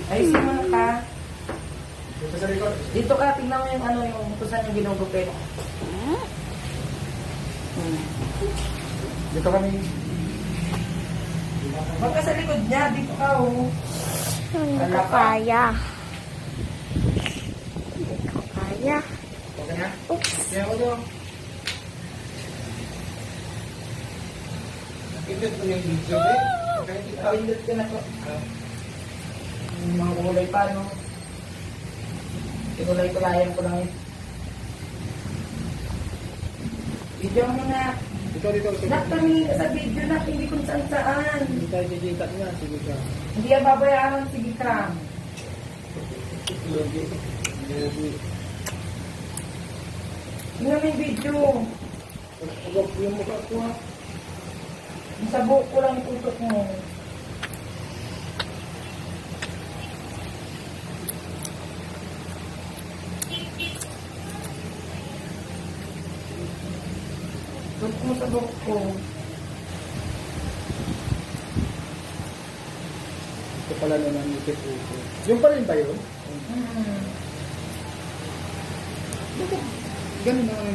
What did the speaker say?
Ayusin mo na ka. Dito sa likod. Dito ka, tingnan mo yung ano, yung kusan yung ginugupit. Dito kami. Huwag ka sa likod niya, dito ka oh. Hindi ko kaya. Hindi ko kaya. Okay na? Oops. Kaya ko doon. Nakikita ko yung video, eh. Kahit ikaw. Pindot ka na to. Yung mga kulay pa, no? Kulay-kulayan ko lang yun. Video mo na. Dito. Naktamingin ka sa video na, hindi kung saan-saan. Hindi tayo digitat nga. Sige ka. Hindi yan babayaran, sige ka. Tingnan mo yung video. Huwag yung mukha ko ha. Sa buhok ko lang itutok mo. Tutok mo sa buhok ko. Ito pala naman yung tipo. Yung pa rin ba yun? Hmm. Ganun na ano.